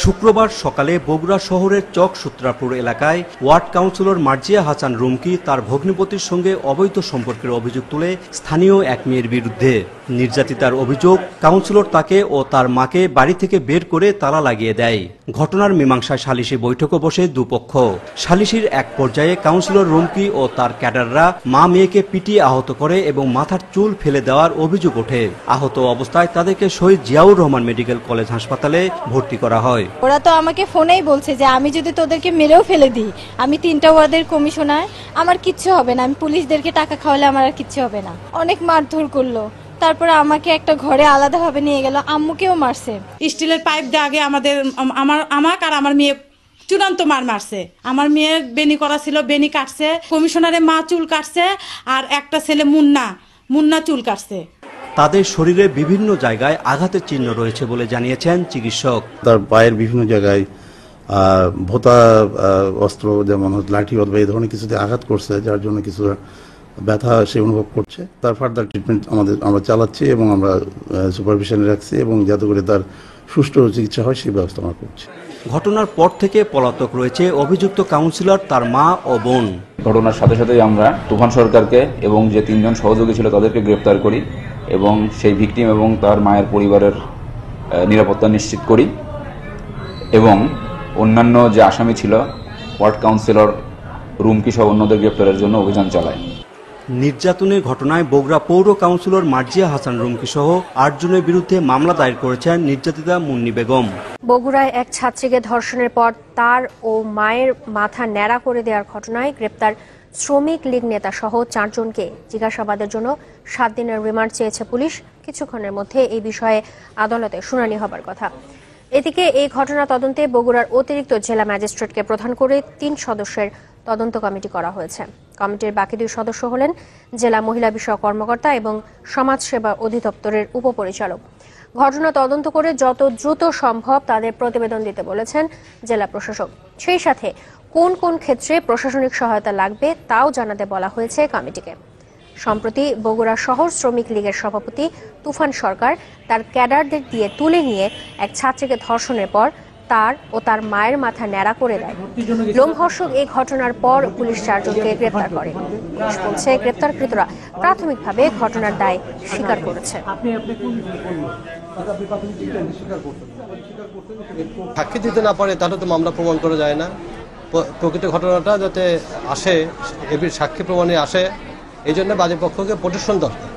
শুক্রবার সকালে বগুড়া শহরের চক সূত্রাপুর এলাকায় ওয়ার্ড কাউন্সিলর মার্জিয়া হাসান রুমকি তার ভগ্নিপতির সঙ্গে অবৈধ সম্পর্কের অভিযোগ তুলে স্থানীয় এক মেয়ের বিরুদ্ধে নির্যাতিতার অভিযোগ কাউন্সিলর তাকে ও তার মাকে বাড়ি থেকে বের করে তালা লাগিয়ে দেয়। ঘটনার মীমাংসায় সালিশি বৈঠকও বসে দুপক্ষ। সালিশির এক পর্যায়ে কাউন্সিলর রুমকি ও তার ক্যাডাররা মা মেয়েকে পিটিয়ে আহত করে এবং মাথার চুল ফেলে দেওয়ার অভিযোগ ওঠে। আহত অবস্থায় তাদেরকে শহীদ জিয়াউর রহমান মেডিকেল কলেজ হাসপাতালে ভর্তি করা হয়। ওরা তো আমাকে ফোনেই বলছে যে আমি যদি তোদেরকে মেরেও ফেলে দিই, আমি 3টা ওয়ার্ডের কমিশনার, আমার কিচ্ছু হবে না, আমি পুলিশদেরকে টাকা খাওয়ালে আমার আর কিচ্ছু হবে না। অনেক মারধর করলো, তারপরে আমাকে একটা ঘরে আলাদাভাবে নিয়ে গেল, আম্মুকেও মারছে। স্টিলের পাইপ দিয়ে আগে আমাকে আর আমার মেয়ে চূড়ান্ত মারছে। আমার মেয়ের বেনি করা ছিল, বেনি কাটছে, কমিশনারের মা চুল কাটছে, আর একটা ছেলে মুন্না চুল কাটছে। তাদের শরীরে বিভিন্ন জায়গায় আঘাতের চিহ্ন রয়েছে বলে জানিয়েছেন চিকিৎসক। তার পায়ের বিভিন্ন জায়গায় ভোঁতা অস্ত্র যেমন লাঠি অথবা এই ধরনের কিছুতে আঘাত করছে, যার জন্য কিছু ব্যথা সে অনুভব করছে। তার ফার্দার ট্রিটমেন্ট আমরা চালাচ্ছি এবং আমরা সুপারভিশনে রাখছি এবং যাতে করে তার সুষ্ঠু চিকিৎসা হয় সেই ব্যবস্থা আমরা করছি। ঘটনার পর থেকে পলাতক রয়েছে অভিযুক্ত কাউন্সিলর, তার মা ও বোন। ঘটনার সাথে সাথেই আমরা তুফান সরকারকে এবং যে 3 জন সহযোগী ছিল তাদেরকে গ্রেপ্তার করি এবং সেই ভিকটিম এবং তার মায়ের পরিবারের নিরাপত্তা নিশ্চিত করি এবং অন্যান্য যে আসামি ছিল ওয়ার্ড কাউন্সিলর রুমকি সহ অন্যদের গ্রেপ্তারের জন্য অভিযান চালায়। নির্যাতনের ঘটনায় বগুড়া পৌর কাউন্সিলর মার্জিয়া হাসান রুমকি সহ 8 জনের বিরুদ্ধে মামলা দায়ের করেছেন নির্যাতিতা মুন্নি বেগম। বগুড়ায় এক ছাত্রীকে ধর্ষণের পর তার ও মায়ের মাথা ন্যাড়া করে দেওয়ার ঘটনায় গ্রেপ্তার শ্রমিক লীগ নেতা সহ 4 জনকে জিজ্ঞাসাবাদের জন্য 7 দিনের রিমান্ড চেয়েছে পুলিশ। কিছুক্ষণের মধ্যে এই বিষয়ে আদালতে শুনানি হবার কথা। এদিকে এই ঘটনা তদন্তে বগুড়ার অতিরিক্ত জেলা ম্যাজিস্ট্রেটকে প্রধান করে 3 সদস্যের তদন্ত কমিটি করা হয়েছে। কমিটির বাকি 2 সদস্য হলেন জেলা মহিলা বিষয়ক কর্মকর্তা এবং সমাজসেবা অধিদপ্তরের উপপরিচালক। ঘটনা তদন্ত করে যত দ্রুত সম্ভব তাদের প্রতিবেদন দিতে বলেছেন জেলা প্রশাসক। সেই সাথে কোন কোন ক্ষেত্রে প্রশাসনিক সহায়তা লাগবে তাও জানাতে বলা হয়েছে কমিটিকে। সম্প্রতি বগুড়া শহর শ্রমিক লীগের সভাপতি তুফান সরকার তার ক্যাডারদের দিয়ে তুলে নিয়ে এক ছাত্রীকে ধর্ষণের পর তার ও তার মায়ের মাথা ন্যাড়া করে দেয়। লোমহর্ষক এই ঘটনার পর পুলিশ 4 জনকে গ্রেপ্তার করে। পুলিশ বলছে গ্রেপ্তারকৃতরা প্রাথমিকভাবে ঘটনার দায় স্বীকার করেছে। সাক্ষী দিতে না পারে তাহলে তো মামলা প্রমাণ করা যায় না। প্রকৃত ঘটনাটা যাতে আসে, সাক্ষী প্রমাণে আসে, এই জন্য বাদী পক্ষকে প্রোটেকশন দরকার।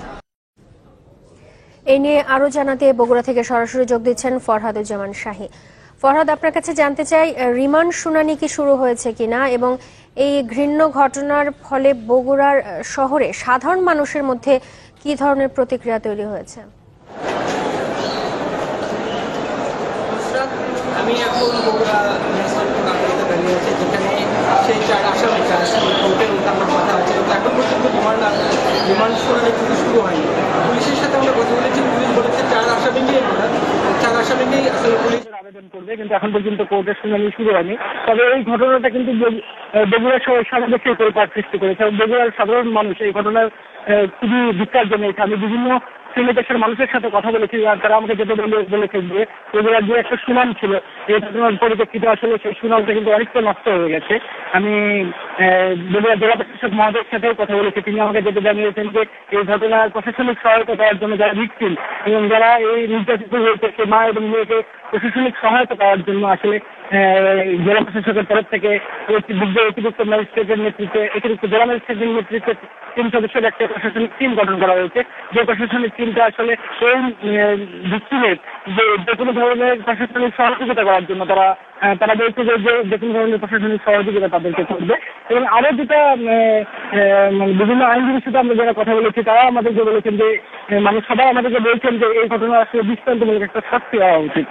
এই নিয়ে আরো জানাতে বগুড়া থেকে সরাসরি যোগ দিচ্ছেন ফরহাদুজ্জামান শাহী। ফরহাদ, আপনার কাছে জানতে চাই, রিমান্ড শুনানি কি শুরু হয়েছে কিনা এবং এই ঘৃণ্য ঘটনার ফলে বগুড়ার শহরে সাধারণ মানুষের মধ্যে কি ধরনের প্রতিক্রিয়া তৈরি হয়েছে? আমি এখন বগুড়া দাঁড়িয়ে আছি, যেখানে সেই 4 আসামি কোর্টের ওঠানোর কথা আছে, কিন্তু এখন পর্যন্ত রিমান্ড শুনানি কিন্তু শুরু হয়নি। পুলিশের সাথে আমরা কথা বলেছি, পুলিশ বলেছে 4 আসামি নিয়ে 4 আসামি নিয়েই আসলে পুলিশ আবেদন করবে, কিন্তু এখন পর্যন্ত কোর্টের শুনানি শুরু হয়নি। তবে এই ঘটনাটা কিন্তু বগুড়া শহর সারা দেশে তোলপাড় সৃষ্টি করেছে এবং বগুড়ার সাধারণ মানুষ এই ঘটনার খুবই ধিক্কার জানিয়েছে। আমি বিভিন্ন শ্রেণী পেশার মানুষের সাথে কথা বলেছি, তারা আমাকে যেটা বলেছে যে বগুড়ার যে একটা সুনাম ছিল এই ঘটনার পরিপ্রেক্ষিতে আসলে সেই সুনামটা কিন্তু অনেকটা নষ্ট হয়ে গেছে। আমি বগুড়া জেলা প্রশাসক মহোদয়ের সাথেও কথা বলেছি, তিনি আমাকে যেটা জানিয়েছেন যে এই ঘটনার প্রশাসনিক সহায়তা পাওয়ার জন্য যারা ভিকটিম এবং যারা এই নির্যাতিত হয়েছে সে মা এবং মেয়েকে প্রশাসনিক সহায়তা পাওয়ার জন্য আসলে জেলা প্রশাসকের তরফ থেকে অতিরিক্ত ম্যাজিস্ট্রেটের নেতৃত্বে, অতিরিক্ত জেলা ম্যাজিস্ট্রেটের নেতৃত্বে 3 সদস্যের একটা প্রশাসনিক টিম গঠন করা হয়েছে। যে প্রশাসনিক টিমটা আসলে এই ভিকটিমের যে কোনো ধরনের প্রশাসনিক সহযোগিতা করার জন্য তারা বলছে যে কোনো ধরনের প্রশাসনিক সহযোগিতা তাদেরকে করবে। এবং আরো যেটা বিভিন্ন আইনজীবীর সাথে আমরা যারা কথা বলেছি তারা আমাদেরকে বলেছেন যে সবাই আমাদেরকে বলছেন যে এই ঘটনা আসলে দৃষ্টান্তমূলক একটা শাস্তি হওয়া উচিত।